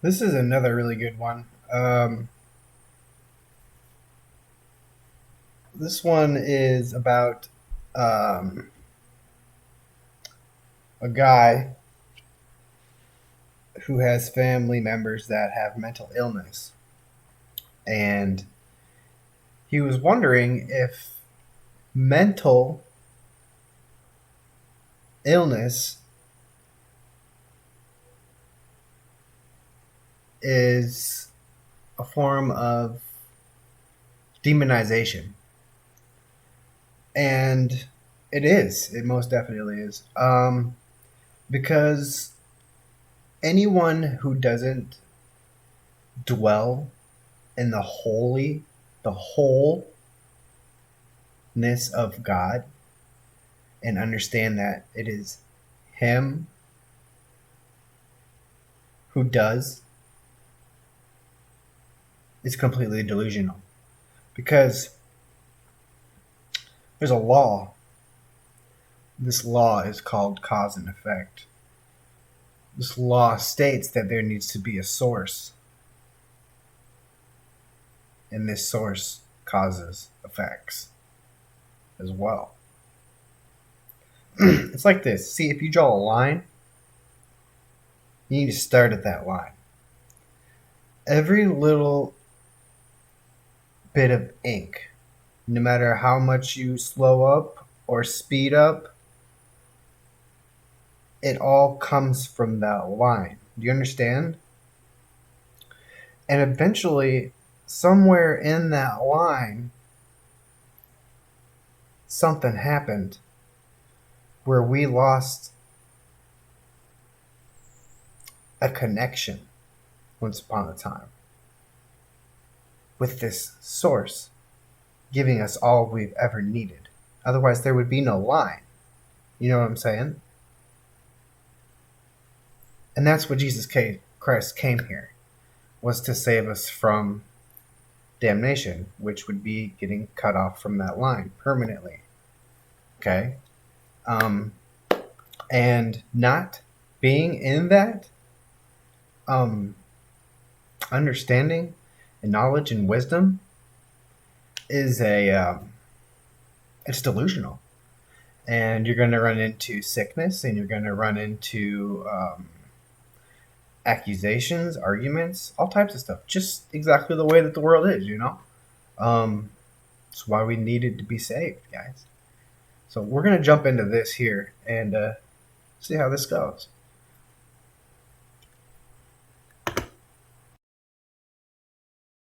This is another really good one. This one is about um, a guy who has family members that have mental illness. And he was wondering if mental illness is a form of demonization. And it is. It most definitely is. Because anyone who doesn't dwell in the wholeness of God and understand that it is Him who does is completely delusional. Because there's a law. This law is called cause and effect. This law states that there needs to be a source, and this source causes effects as well. It's like this. See, if you draw a line, you need to start at that line. Every little bit of ink, no matter how much you slow up or speed up, it all comes from that line. Do you understand? And eventually, somewhere in that line, something happened where we lost a connection once upon a time with this source giving us all we've ever needed. Otherwise, there would be no line. You know what I'm saying? And that's what Jesus Christ came here, was to save us from damnation, which would be getting cut off from that line permanently. Okay? And not being in that understanding and knowledge and wisdom is it's delusional. And you're going to run into sickness, and you're going to run into accusations, arguments, all types of stuff. Just exactly the way that the world is, you know? That's why we needed to be saved, guys. So we're going to jump into this here and see how this goes.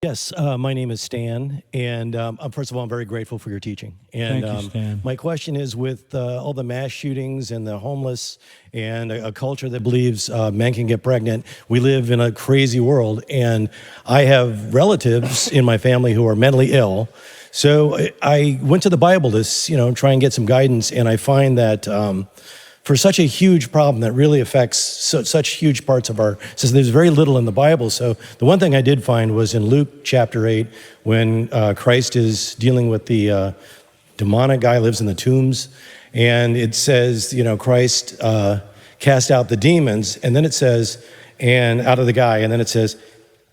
Yes, my name is Stan, and first of all, I'm very grateful for your teaching. And Thank you, Stan. my question is, with all the mass shootings and the homeless and a culture that believes men can get pregnant, we live in a crazy world, and I have relatives in my family who are mentally ill. So I went to the Bible to, try and get some guidance, and I find that for such a huge problem that really affects such huge parts of says there's very little in the Bible. So the one thing I did find was in Luke chapter 8, when Christ is dealing with the demonic guy lives in the tombs, and it says, Christ cast out the demons, and then it says, and out of the guy, and then it says,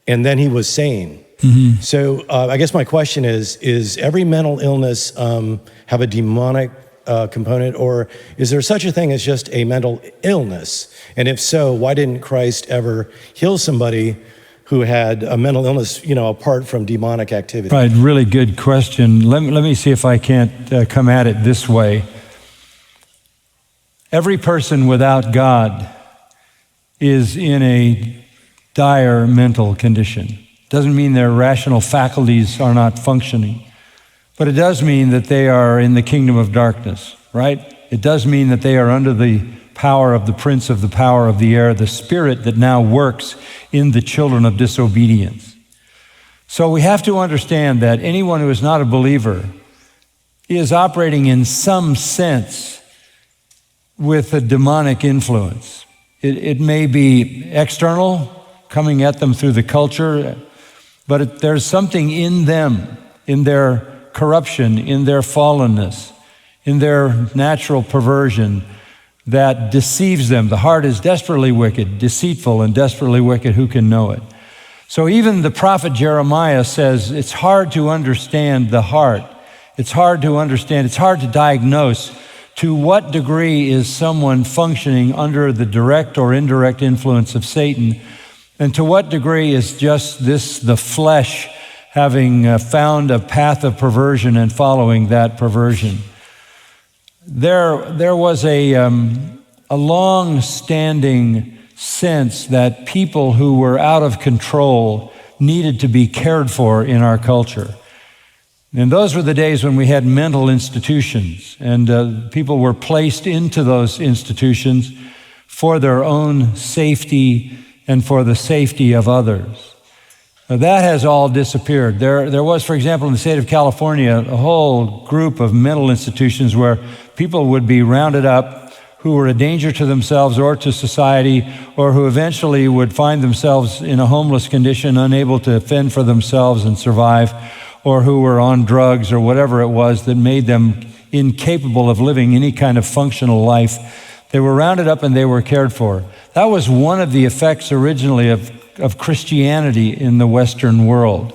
and then he was sane. Mm-hmm. So I guess my question is every mental illness have a demonic component, or is there such a thing as just a mental illness? And if so, why didn't Christ ever heal somebody who had a mental illness, apart from demonic activity? Right, really good question. Let me see if I can't come at it this way. Every person without God is in a dire mental condition. Doesn't mean their rational faculties are not functioning. But it does mean that they are in the kingdom of darkness, right? It does mean that they are under the power of the prince of the power of the air, the spirit that now works in the children of disobedience. So we have to understand that anyone who is not a believer is operating in some sense with a demonic influence. It may be external, coming at them through the culture, but there's something in them, in their corruption, in their fallenness, in their natural perversion, that deceives them. The heart is desperately wicked, deceitful and desperately wicked. Who can know it? So even the prophet Jeremiah says it's hard to understand the heart. It's hard to understand. It's hard to diagnose to what degree is someone functioning under the direct or indirect influence of Satan, and to what degree is just the flesh having found a path of perversion and following that perversion. There was a long-standing sense that people who were out of control needed to be cared for in our culture. And those were the days when we had mental institutions, and people were placed into those institutions for their own safety and for the safety of others. Now, that has all disappeared. There was, for example, in the state of California, a whole group of mental institutions where people would be rounded up who were a danger to themselves or to society, or who eventually would find themselves in a homeless condition, unable to fend for themselves and survive, or who were on drugs or whatever it was that made them incapable of living any kind of functional life. They were rounded up and they were cared for. That was one of the effects originally of Christianity in the Western world.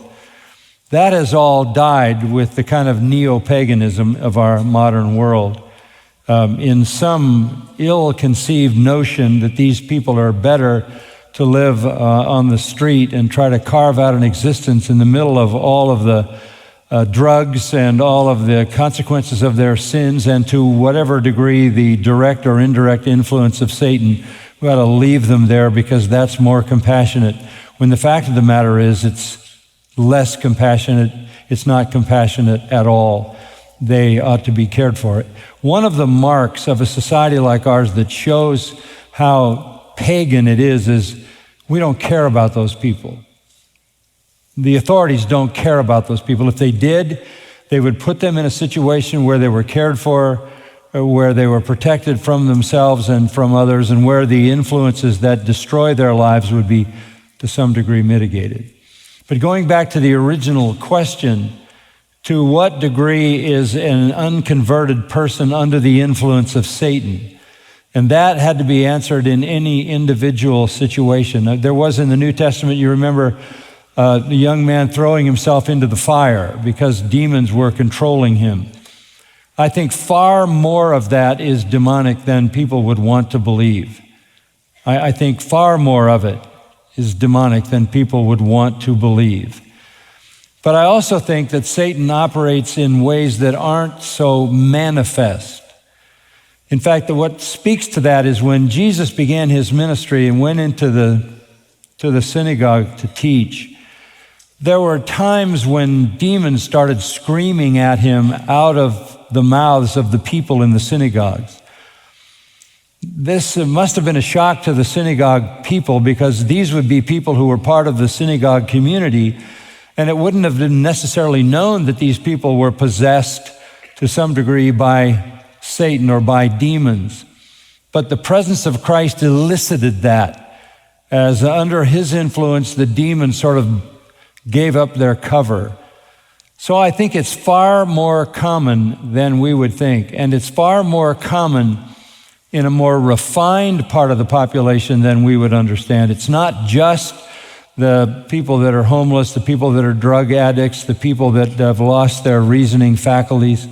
That has all died with the kind of neo-paganism of our modern world. In some ill-conceived notion that these people are better to live on the street and try to carve out an existence in the middle of all of the drugs and all of the consequences of their sins, and to whatever degree the direct or indirect influence of Satan, we ought to leave them there because that's more compassionate. When the fact of the matter is, it's less compassionate. It's not compassionate at all. They ought to be cared for. One of the marks of a society like ours that shows how pagan it is we don't care about those people. The authorities don't care about those people. If they did, they would put them in a situation where they were cared for, where they were protected from themselves and from others, and where the influences that destroy their lives would be to some degree mitigated. But going back to the original question, to what degree is an unconverted person under the influence of Satan? And that had to be answered in any individual situation. There was in the New Testament, you remember, the young man throwing himself into the fire because demons were controlling him. I think far more of that is demonic than people would want to believe. I think far more of it is demonic than people would want to believe. But I also think that Satan operates in ways that aren't so manifest. In fact, what speaks to that is when Jesus began his ministry and went into the synagogue to teach, there were times when demons started screaming at him out of the mouths of the people in the synagogues. This must have been a shock to the synagogue people, because these would be people who were part of the synagogue community, and it wouldn't have been necessarily known that these people were possessed to some degree by Satan or by demons. But the presence of Christ elicited that, as under his influence, the demons sort of gave up their cover. So I think it's far more common than we would think, and it's far more common in a more refined part of the population than we would understand. It's not just the people that are homeless, the people that are drug addicts, the people that have lost their reasoning faculties.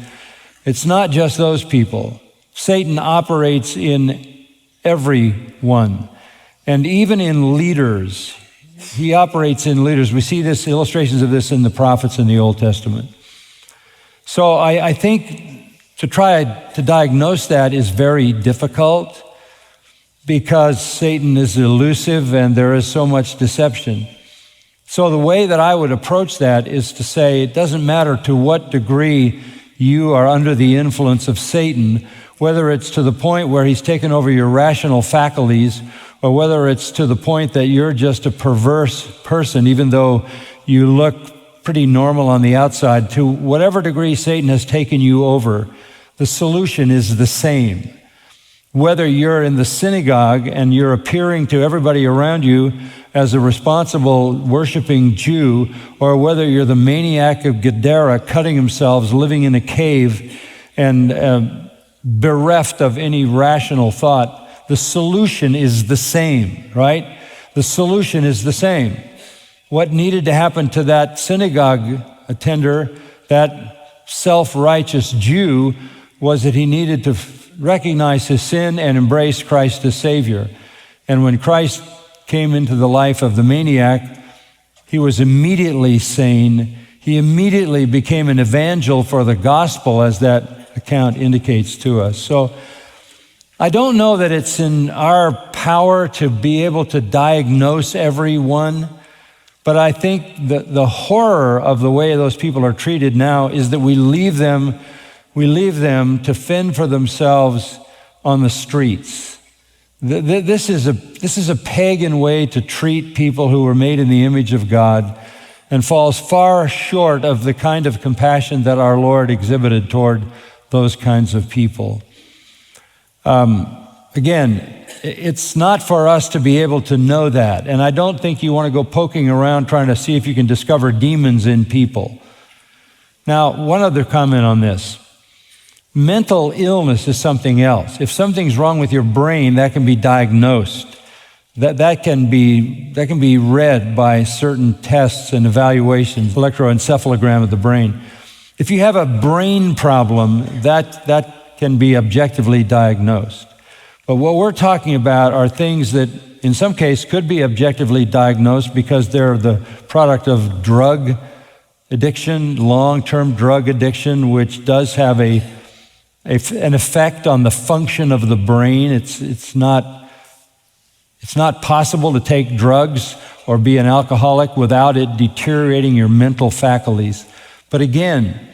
It's not just those people. Satan operates in everyone, and even in leaders. He operates in leaders. We see this, illustrations of this in the prophets in the Old Testament. So I think to try to diagnose that is very difficult, because Satan is elusive and there is so much deception. So the way that I would approach that is to say it doesn't matter to what degree you are under the influence of Satan, whether it's to the point where he's taken over your rational faculties, or whether it's to the point that you're just a perverse person, even though you look pretty normal on the outside. To whatever degree Satan has taken you over, the solution is the same. Whether you're in the synagogue and you're appearing to everybody around you as a responsible worshiping Jew, or whether you're the maniac of Gadara cutting himself, living in a cave, and bereft of any rational thought, the solution is the same, right? The solution is the same. What needed to happen to that synagogue attender, that self-righteous Jew, was that he needed to recognize his sin and embrace Christ as Savior. And when Christ came into the life of the maniac, he was immediately sane. He immediately became an evangel for the gospel, as that account indicates to us. So I don't know that it's in our power to be able to diagnose everyone, but I think that the horror of the way those people are treated now is that we leave them to fend for themselves on the streets. This is a pagan way to treat people who were made in the image of God, and falls far short of the kind of compassion that our Lord exhibited toward those kinds of people. Again, it's not for us to be able to know that, and I don't think you want to go poking around trying to see if you can discover demons in people. Now, one other comment on this. Mental illness is something else. If something's wrong with your brain, that can be diagnosed. That can be read by certain tests and evaluations, electroencephalogram of the brain. If you have a brain problem, that can be objectively diagnosed. But what we're talking about are things that in some case could be objectively diagnosed because they're the product of drug addiction, long-term drug addiction, which does have an effect on the function of the brain. It's not possible to take drugs or be an alcoholic without it deteriorating your mental faculties. But again,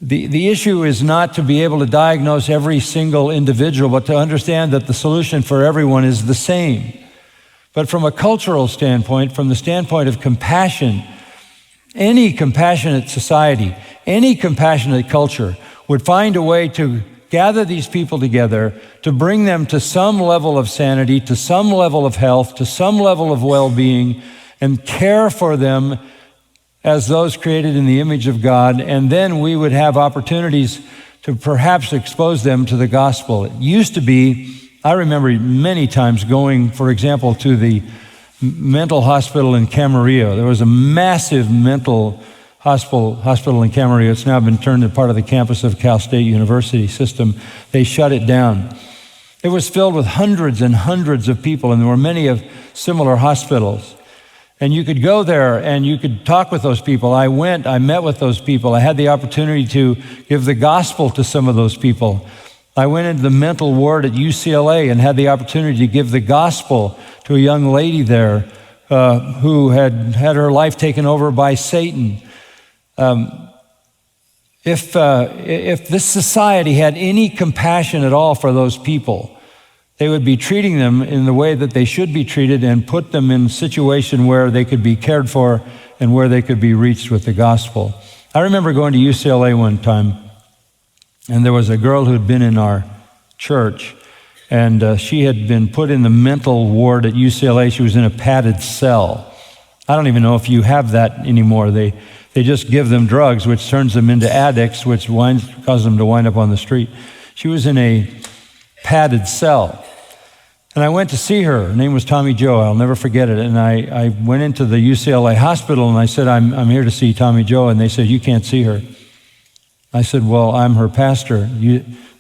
the issue is not to be able to diagnose every single individual, but to understand that the solution for everyone is the same. But from a cultural standpoint, from the standpoint of compassion, any compassionate society, any compassionate culture would find a way to gather these people together, to bring them to some level of sanity, to some level of health, to some level of well-being, and care for them as those created in the image of God, and then we would have opportunities to perhaps expose them to the gospel. It used to be, I remember many times going, for example, to the mental hospital in Camarillo. There was a massive mental hospital in Camarillo. It's now been turned into part of the campus of Cal State University system. They shut it down. It was filled with hundreds and hundreds of people, and there were many of similar hospitals. And you could go there and you could talk with those people. I met with those people. I had the opportunity to give the gospel to some of those people. I went into the mental ward at UCLA and had the opportunity to give the gospel to a young lady there who had her life taken over by Satan. If this society had any compassion at all for those people, they would be treating them in the way that they should be treated and put them in a situation where they could be cared for and where they could be reached with the gospel. I remember going to UCLA one time, and there was a girl who had been in our church, and she had been put in the mental ward at UCLA. She was in a padded cell. I don't even know if you have that anymore. They just give them drugs, which turns them into addicts, which causes them to wind up on the street. She was in a padded cell. And I went to see her. Her name was Tommy Jo. I'll never forget it. And I went into the UCLA hospital and I said, I'm here to see Tommy Jo. And they said, you can't see her. I said, well, I'm her pastor.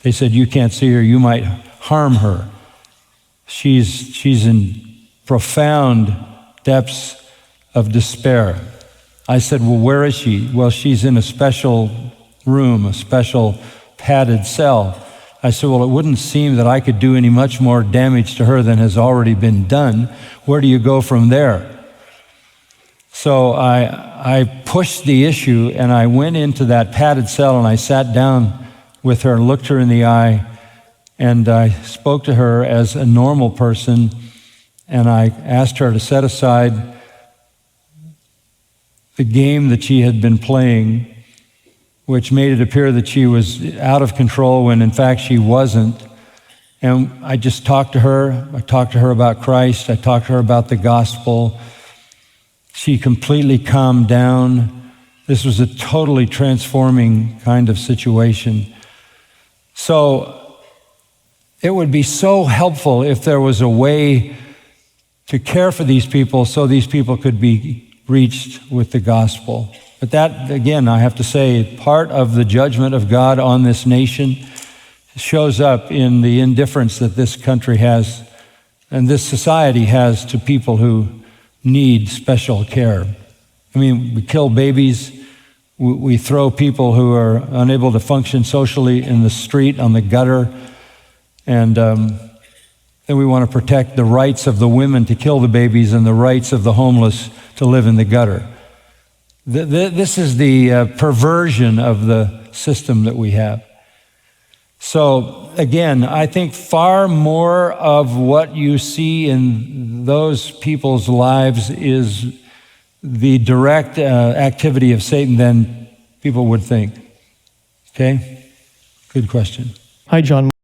They said, you can't see her. You might harm her. She's in profound depths of despair. I said, well, where is she? Well, she's in a special room, a special padded cell. I said, well, it wouldn't seem that I could do any much more damage to her than has already been done. Where do you go from there? So I pushed the issue and I went into that padded cell and I sat down with her and looked her in the eye and I spoke to her as a normal person and I asked her to set aside the game that she had been playing, which made it appear that she was out of control when in fact she wasn't. And I just talked to her. I talked to her about Christ. I talked to her about the gospel. She completely calmed down. This was a totally transforming kind of situation. So it would be so helpful if there was a way to care for these people so these people could be reached with the gospel. But that, again, I have to say, part of the judgment of God on this nation shows up in the indifference that this country has and this society has to people who need special care. I mean, we kill babies, we throw people who are unable to function socially in the street, on the gutter, and then we want to protect the rights of the women to kill the babies and the rights of the homeless to live in the gutter. This is the perversion of the system that we have. So again, I think far more of what you see in those people's lives is the direct activity of Satan than people would think. Okay? Good question. Hi, John.